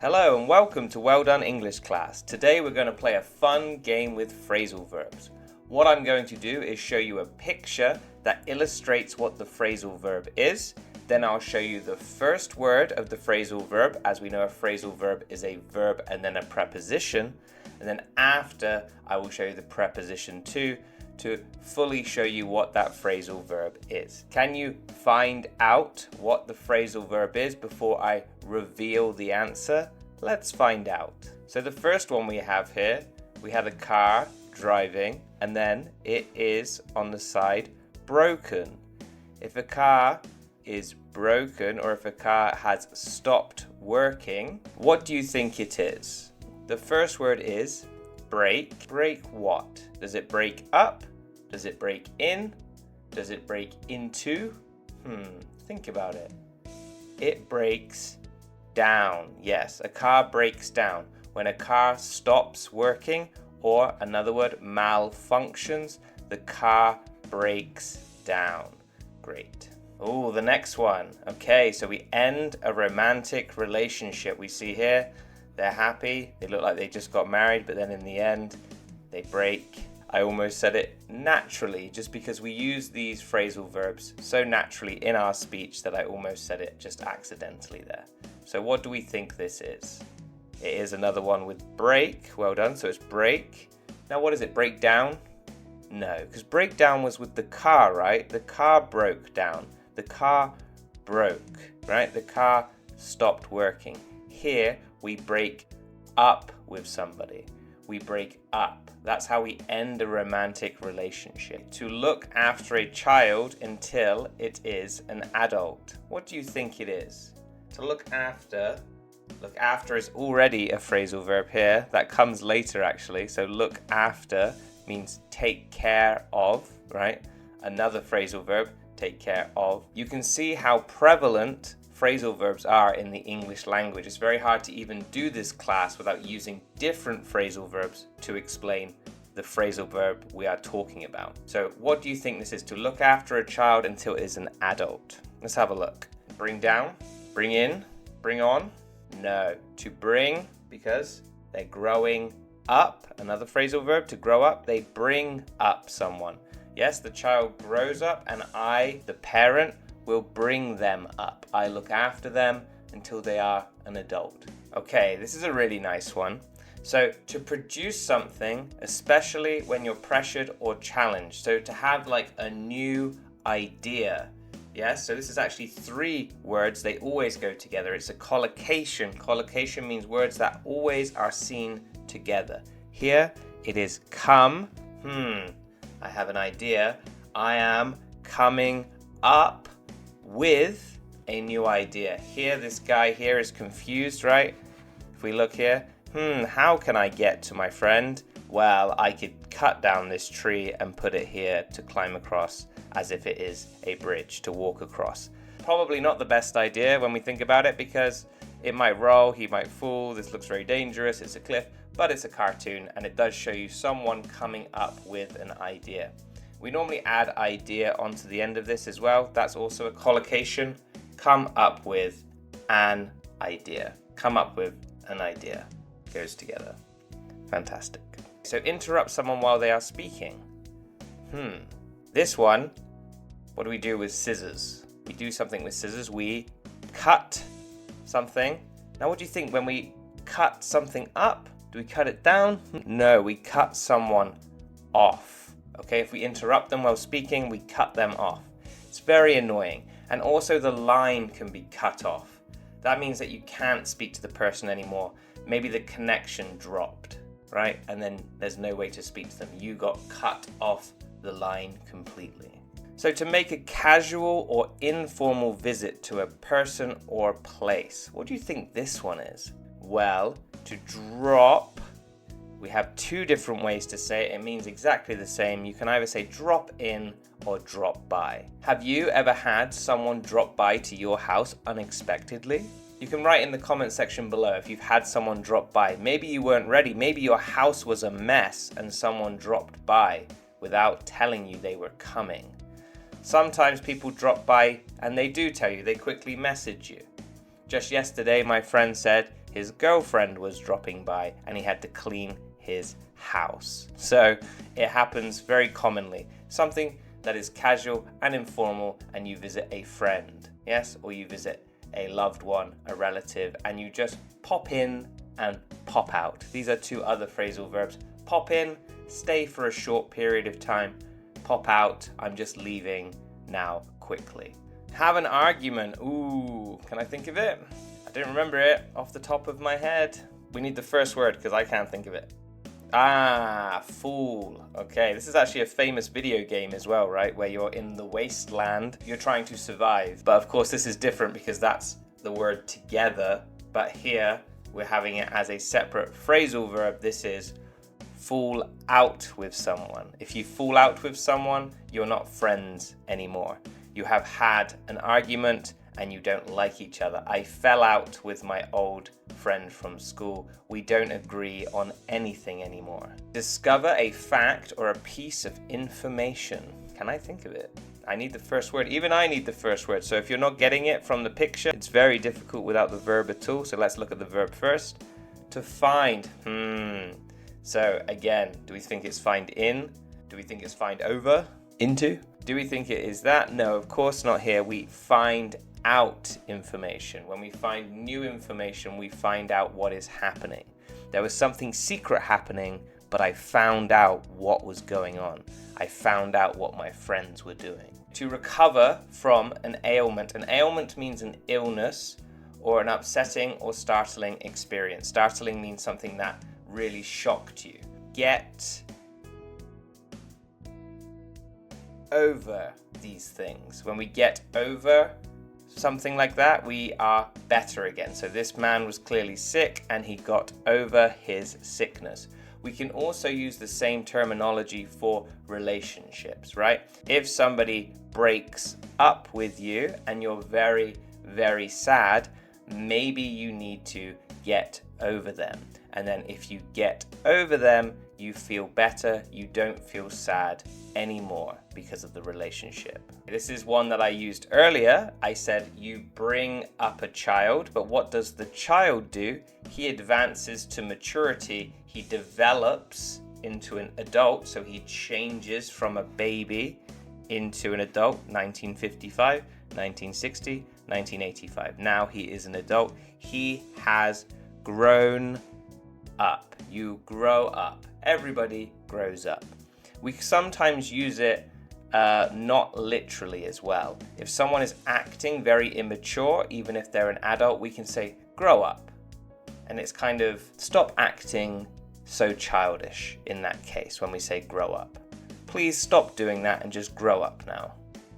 Hello and welcome to Well Done English class. Today we're going to play a fun game with phrasal verbs. What I'm going to do is show you a picture that illustrates what the phrasal verb is. Then I'll show you the first word of the phrasal verb. As we know, a phrasal verb is a verb and then a preposition. And then after, I will show you the preposition to fully show you what that phrasal verb is. Can you find out what the phrasal verb is before I reveal the answer? Let's find out. So the first one we have here, we have a car driving and then it is on the side broken. If a car is broken or if a car has stopped working, what do you think it is? The first word is break. Break what? Does it break up? Does it break in? Does it break into? Think about it. It breaks down. Yes, a car breaks down. When a car stops working, or another word, malfunctions, the car breaks down. Great. Oh, the next one. Okay, so we end a romantic relationship. We see here, they're happy. They look like they just got married, but then in the end, they break. I almost said it naturally, just because we use these phrasal verbs so naturally in our speech that I almost said it just accidentally there. So what do we think this is? It is another one with break. Well done. So it's break. Now what is it? Break down? No, because breakdown was with the car, right? The car broke down. The car broke, right? The car stopped working. Here we break up with somebody. We break up. That's how we end a romantic relationship. To look after a child until it is an adult. What do you think it is? To look after is already a phrasal verb here. That comes later actually. So look after means take care of, right? Another phrasal verb, take care of. You can see how prevalent phrasal verbs are in the English language. It's very hard to even do this class without using different phrasal verbs to explain the phrasal verb we are talking about. So what do you think this is? To look after a child until it is an adult. Let's have a look. Bring down, bring in, bring on. No. To bring, because they're growing up. Another phrasal verb, to grow up. They bring up someone. Yes, the child grows up and I, the parent, will bring them up. I look after them until they are an adult. Okay, this is a really nice one. So to produce something, especially when you're pressured or challenged. So to have like a new idea. Yes, so this is actually three words. They always go together. It's a collocation. Collocation means words that always are seen together. Here it is come. I have an idea. I am coming up with a new idea. Here, this guy here is confused, right? If we look here, how can I get to my friend? Well, I could cut down this tree and put it here to climb across as if it is a bridge to walk across. Probably not the best idea when we think about it because it might roll, he might fall, this looks very dangerous, it's a cliff, but it's a cartoon and it does show you someone coming up with an idea. We normally add idea onto the end of this as well. That's also a collocation. Come up with an idea. Come up with an idea. Goes together. Fantastic. So interrupt someone while they are speaking. This one, what do we do with scissors? We do something with scissors. We cut something. Now what do you think when we cut something up? Do we cut it down? No, we cut someone off. Okay, if we interrupt them while speaking, we cut them off. It's very annoying. And also the line can be cut off. That means that you can't speak to the person anymore. Maybe the connection dropped, right? And then there's no way to speak to them. You got cut off the line completely. So to make a casual or informal visit to a person or place, what do you think this one is? Well, to drop. We have two different ways to say it. It means exactly the same. You can either say drop in or drop by. Have you ever had someone drop by to your house unexpectedly? You can write in the comment section below if you've had someone drop by. Maybe you weren't ready. Maybe your house was a mess and someone dropped by without telling you they were coming. Sometimes people drop by and they do tell you. They quickly message you. Just yesterday, my friend said his girlfriend was dropping by and he had to clean his house. So it happens very commonly. Something that is casual and informal, and you visit a friend, yes, or you visit a loved one, a relative, and you just pop in and pop out. These are two other phrasal verbs. Pop in, stay for a short period of time. Pop out, I'm just leaving now quickly. Have an argument. Ooh, can I think of it? I don't remember it off the top of my head. We need the first word because I can't think of it. Fool. Okay, this is actually a famous video game as well, right? Where you're in the wasteland, you're trying to survive. But of course this is different because that's the word together. But here we're having it as a separate phrasal verb. This is fall out with someone. If you fall out with someone, you're not friends anymore. You have had an argument and you don't like each other. I fell out with my old friend from school. We don't agree on anything anymore. Discover a fact or a piece of information. Can I think of it? I need the first word. Even I need the first word. So if you're not getting it from the picture, it's very difficult without the verb at all. So let's look at the verb first. To find. So again, do we think it's find in? Do we think it's find over? Into? Do we think it is that? No, of course not here. We find out information. When we find new information, we find out what is happening. There was something secret happening, but I found out what was going on. I found out what my friends were doing. To recover from an ailment. An ailment means an illness or an upsetting or startling experience. Startling means something that really shocked you. Get over these things. When we get over something like that, we are better again. So this man was clearly sick and he got over his sickness. We can also use the same terminology for relationships, right? If somebody breaks up with you and you're very, very sad, maybe you need to get over them. And then if you get over them, you feel better, you don't feel sad anymore because of the relationship. This is one that I used earlier. I said you bring up a child, but what does the child do? He advances to maturity, he develops into an adult, so he changes from a baby into an adult. 1955, 1960, 1985. Now he is an adult. He has grown up. You grow up. Everybody grows up. We sometimes use it not literally as well. If someone is acting very immature, even if they're an adult, we can say grow up. And it's kind of stop acting so childish in that case when we say grow up. Please stop doing that and just grow up now.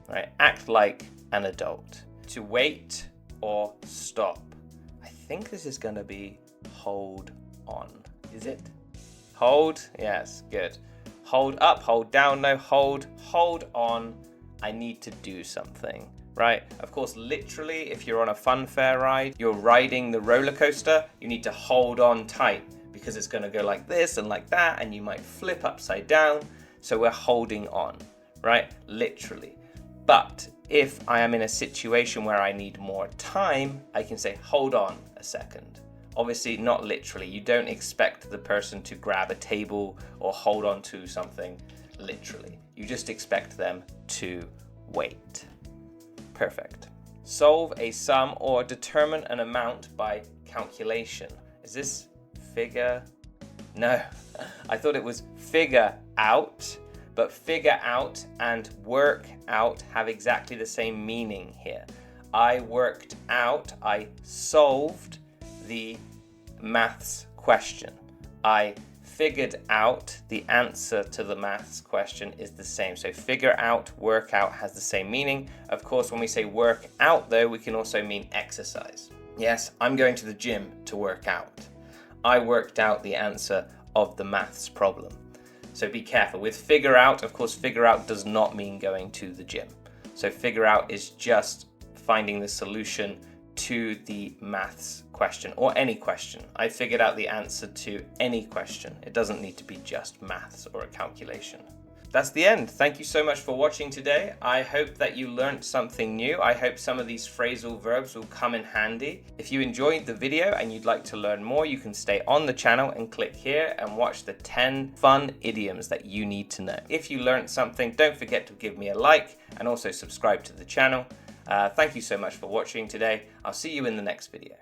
Right? Act like an adult. To wait or stop. I think this is going to be hold on. Is it? Hold? Yes, good. Hold up, hold down, no, hold on. I need to do something, right? Of course, literally, if you're on a fun fair ride, you're riding the roller coaster, you need to hold on tight because it's going to go like this and like that, and you might flip upside down. So we're holding on, right? Literally. But if I am in a situation where I need more time, I can say, hold on a second. Obviously, not literally. You don't expect the person to grab a table or hold on to something literally. You just expect them to wait. Perfect. Solve a sum or determine an amount by calculation. Is this figure? No, I thought it was figure out, but figure out and work out have exactly the same meaning here. I worked out, I solved the maths question. I figured out the answer to the maths question is the same. So figure out, work out has the same meaning. Of course, when we say work out though, we can also mean exercise. Yes, I'm going to the gym to work out. I worked out the answer of the maths problem. So be careful. With figure out, of course, figure out does not mean going to the gym. So figure out is just finding the solution to the maths question or any question. I figured out the answer to any question. It doesn't need to be just maths or a calculation. That's the end. Thank you so much for watching today. I hope that you learned something new. I hope some of these phrasal verbs will come in handy. If you enjoyed the video and you'd like to learn more, you can stay on the channel and click here and watch the 10 fun idioms that you need to know. If you learned something, don't forget to give me a like and also subscribe to the channel. Thank you so much for watching today. I'll see you in the next video.